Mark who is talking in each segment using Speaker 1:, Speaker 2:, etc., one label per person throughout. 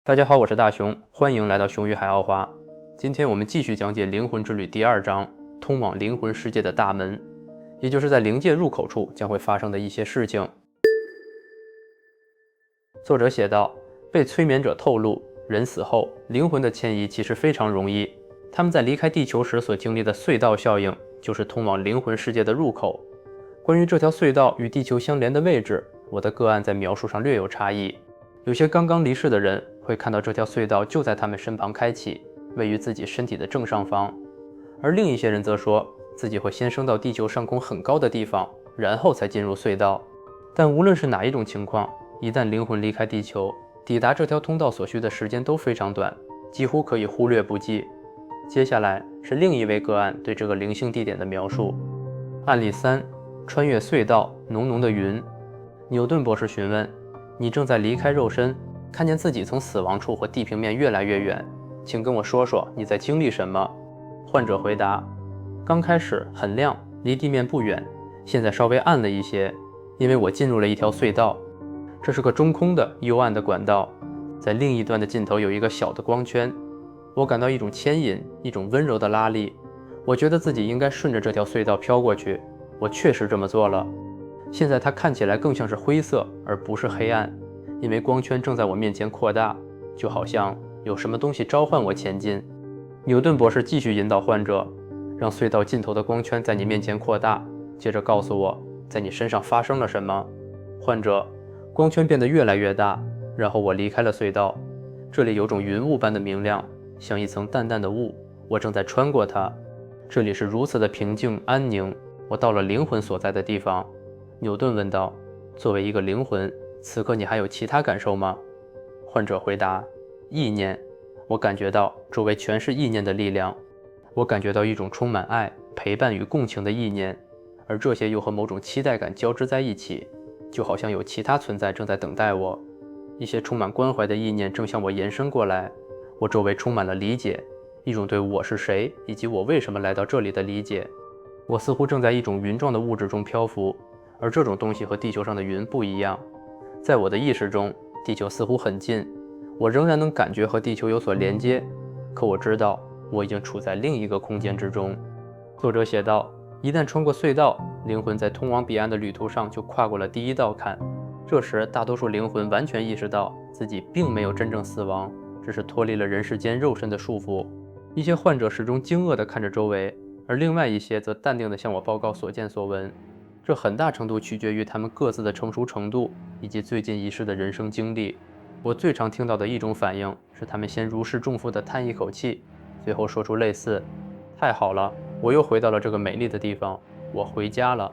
Speaker 1: 大家好，我是大熊，欢迎来到熊与海奥华。今天我们继续讲解《灵魂之旅》第2章，通往灵魂世界的大门，也就是在灵界入口处将会发生的一些事情。作者写道，被催眠者透露，人死后灵魂的迁移其实非常容易，他们在离开地球时所经历的隧道效应，就是通往灵魂世界的入口。关于这条隧道与地球相连的位置，我的个案在描述上略有差异。有些刚刚离世的人会看到这条隧道就在他们身旁开启，位于自己身体的正上方，而另一些人则说自己会先升到地球上空很高的地方，然后才进入隧道。但无论是哪一种情况，一旦灵魂离开地球，抵达这条通道所需的时间都非常短，几乎可以忽略不计。接下来是另一位个案对这个灵性地点的描述。案例3，穿越隧道，浓浓的云。牛顿博士询问，你正在离开肉身，看见自己从死亡处或地平面越来越远，请跟我说说你在经历什么。患者回答，刚开始很亮，离地面不远，现在稍微暗了一些，因为我进入了一条隧道。这是个中空的幽暗的管道，在另一端的尽头有一个小的光圈，我感到一种牵引，一种温柔的拉力，我觉得自己应该顺着这条隧道飘过去，我确实这么做了。现在它看起来更像是灰色而不是黑暗，因为光圈正在我面前扩大，就好像有什么东西召唤我前进。牛顿博士继续引导患者，让隧道尽头的光圈在你面前扩大，接着告诉我在你身上发生了什么。患者，光圈变得越来越大，然后我离开了隧道，这里有种云雾般的明亮，像一层淡淡的雾，我正在穿过它，这里是如此的平静安宁，我到了灵魂所在的地方。牛顿问道，作为一个灵魂，此刻你还有其他感受吗？患者回答，意念，我感觉到周围全是意念的力量，我感觉到一种充满爱、陪伴与共情的意念，而这些又和某种期待感交织在一起，就好像有其他存在正在等待我。一些充满关怀的意念正向我延伸过来，我周围充满了理解，一种对我是谁以及我为什么来到这里的理解。我似乎正在一种云状的物质中漂浮，而这种东西和地球上的云不一样。在我的意识中，地球似乎很近，我仍然能感觉和地球有所连接，可我知道我已经处在另一个空间之中。作者写道，一旦穿过隧道，灵魂在通往彼岸的旅途上就跨过了第一道坎，这时大多数灵魂完全意识到自己并没有真正死亡，只是脱离了人世间肉身的束缚。一些患者始终惊愕地看着周围，而另外一些则淡定地向我报告所见所闻，这很大程度取决于他们各自的成熟程度以及最近一世的人生经历。我最常听到的一种反应是他们先如释重负地叹一口气，随后说出类似，太好了，我又回到了这个美丽的地方，我回家了。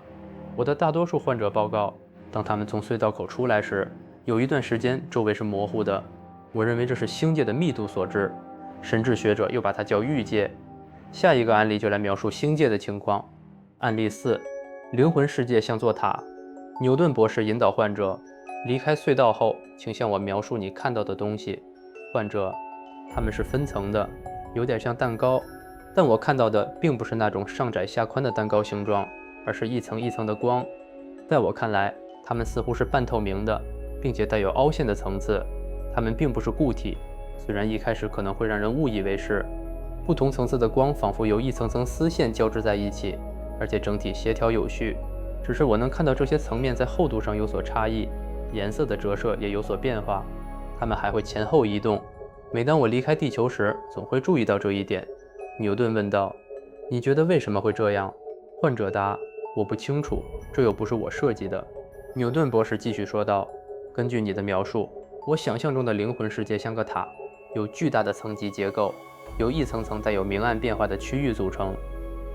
Speaker 1: 我的大多数患者报告，当他们从隧道口出来时，有一段时间周围是模糊的，我认为这是星界的密度所致，神智学者又把它叫域界。下一个案例就来描述星界的情况。案例4，灵魂世界像座塔。牛顿博士引导患者，离开隧道后，请向我描述你看到的东西。患者，它们是分层的，有点像蛋糕，但我看到的并不是那种上窄下宽的蛋糕形状，而是一层一层的光。在我看来，它们似乎是半透明的，并且带有凹陷的层次，它们并不是固体，虽然一开始可能会让人误以为是。不同层次的光仿佛由一层层丝线交织在一起，而且整体协调有序，只是我能看到这些层面在厚度上有所差异，颜色的折射也有所变化，它们还会前后移动。每当我离开地球时，总会注意到这一点。牛顿问道，你觉得为什么会这样？患者答，我不清楚，这又不是我设计的。牛顿博士继续说道，根据你的描述，我想象中的灵魂世界像个塔，有巨大的层级结构，由一层层带有明暗变化的区域组成。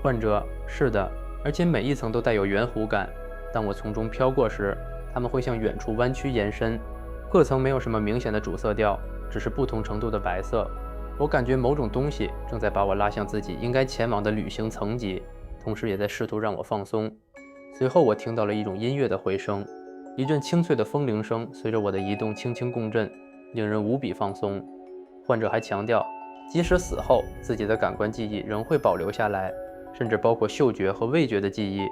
Speaker 1: 患者，是的，而且每一层都带有圆弧感，当我从中飘过时，它们会向远处弯曲延伸，各层没有什么明显的主色调，只是不同程度的白色。我感觉某种东西正在把我拉向自己应该前往的旅行层级，同时也在试图让我放松。随后我听到了一种音乐的回声，一阵清脆的风铃声随着我的移动轻轻共振，令人无比放松。患者还强调，即使死后，自己的感官记忆仍会保留下来，甚至包括嗅觉和味觉的记忆。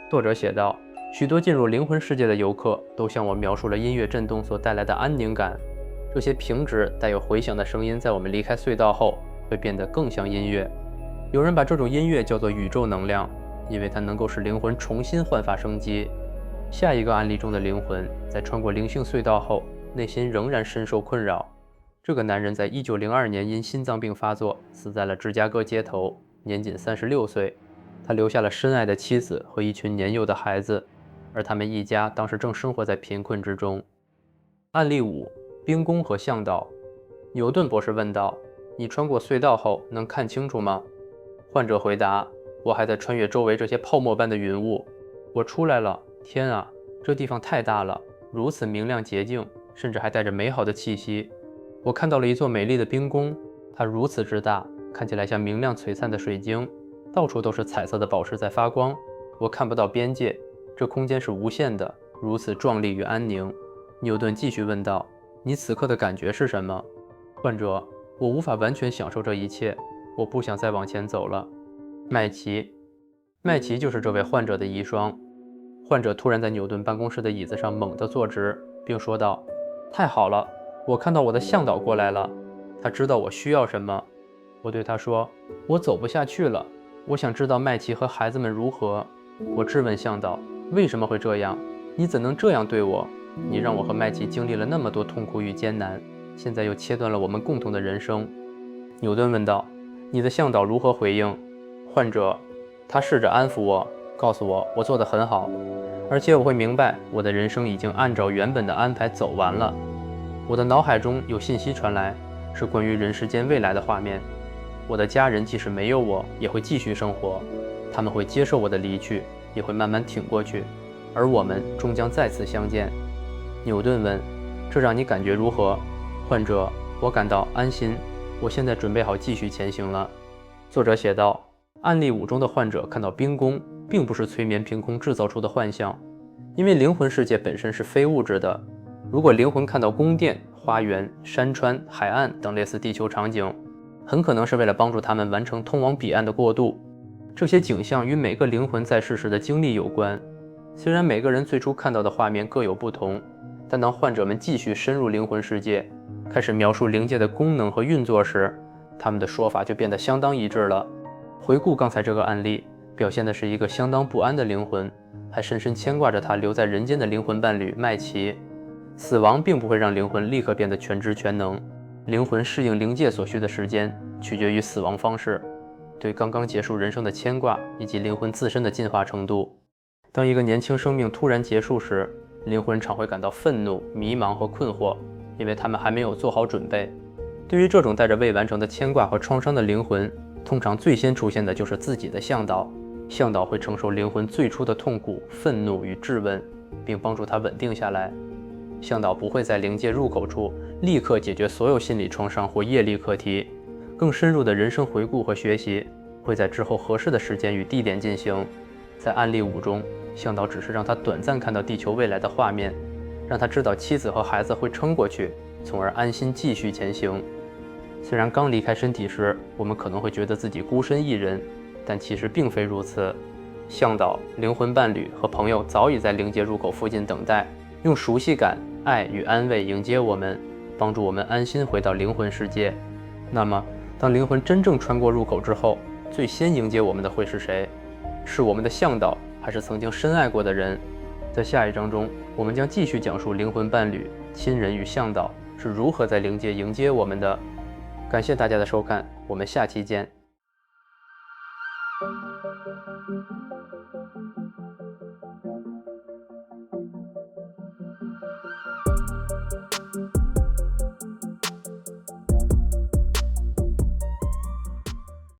Speaker 1: 作者写道，许多进入灵魂世界的游客都向我描述了音乐震动所带来的安宁感，这些平直带有回响的声音在我们离开隧道后会变得更像音乐。有人把这种音乐叫做宇宙能量，因为它能够使灵魂重新焕发生机。下一个案例中的灵魂在穿过灵性隧道后，内心仍然深受困扰。这个男人在1902年因心脏病发作死在了芝加哥街头，年仅36岁。他留下了深爱的妻子和一群年幼的孩子，而他们一家当时正生活在贫困之中。案例5：冰宫和向导。牛顿博士问道：“你穿过隧道后能看清楚吗？”患者回答：“我还在穿越周围这些泡沫般的云雾。我出来了，天啊，这地方太大了，如此明亮洁净，甚至还带着美好的气息。我看到了一座美丽的冰宫，它如此之大，看起来像明亮璀璨的水晶，到处都是彩色的宝石在发光。我看不到边界，这空间是无限的，如此壮丽与安宁。”牛顿继续问道：“你此刻的感觉是什么？”患者：“我无法完全享受这一切，我不想再往前走了。”麦琪就是这位患者的遗孀。患者突然在牛顿办公室的椅子上猛地坐直，并说道：“太好了，我看到我的向导过来了，他知道我需要什么。”我对他说：“我走不下去了，我想知道麦琪和孩子们如何。”我质问向导：“为什么会这样？你怎能这样对我？你让我和麦琪经历了那么多痛苦与艰难，现在又切断了我们共同的人生。”牛顿问道：“你的向导如何回应？”患者：“他试着安抚我，告诉我做得很好，而且我会明白我的人生已经按照原本的安排走完了。我的脑海中有信息传来，是关于人世间未来的画面。我的家人即使没有我，也会继续生活，他们会接受我的离去，也会慢慢挺过去，而我们终将再次相见。”牛顿问：“这让你感觉如何？”患者：“我感到安心，我现在准备好继续前行了。”作者写道：案例5中的患者看到冰宫，并不是催眠凭空制造出的幻象，因为灵魂世界本身是非物质的。如果灵魂看到宫殿、花园、山川、海岸等类似地球场景，很可能是为了帮助他们完成通往彼岸的过渡。这些景象与每个灵魂在世时的经历有关。虽然每个人最初看到的画面各有不同，但当患者们继续深入灵魂世界，开始描述灵界的功能和运作时，他们的说法就变得相当一致了。回顾刚才这个案例，表现的是一个相当不安的灵魂，还深深牵挂着他留在人间的灵魂伴侣麦琪。死亡并不会让灵魂立刻变得全知全能，灵魂适应灵界所需的时间取决于死亡方式，对刚刚结束人生的牵挂以及灵魂自身的进化程度。当一个年轻生命突然结束时，灵魂常会感到愤怒、迷茫和困惑，因为他们还没有做好准备。对于这种带着未完成的牵挂和创伤的灵魂，通常最先出现的就是自己的向导。向导会承受灵魂最初的痛苦、愤怒与质问，并帮助他稳定下来。向导不会在灵界入口处立刻解决所有心理创伤或业力课题，更深入的人生回顾和学习会在之后合适的时间与地点进行。在案例5中，向导只是让他短暂看到地球未来的画面，让他知道妻子和孩子会撑过去，从而安心继续前行。虽然刚离开身体时，我们可能会觉得自己孤身一人，但其实并非如此。向导、灵魂伴侣和朋友早已在灵界入口附近等待，用熟悉感、爱与安慰迎接我们，帮助我们安心回到灵魂世界。那么，当灵魂真正穿过入口之后，最先迎接我们的会是谁？是我们的向导，还是曾经深爱过的人？在下一章中，我们将继续讲述灵魂伴侣、亲人与向导是如何在灵界迎接我们的。感谢大家的收看，我们下期见。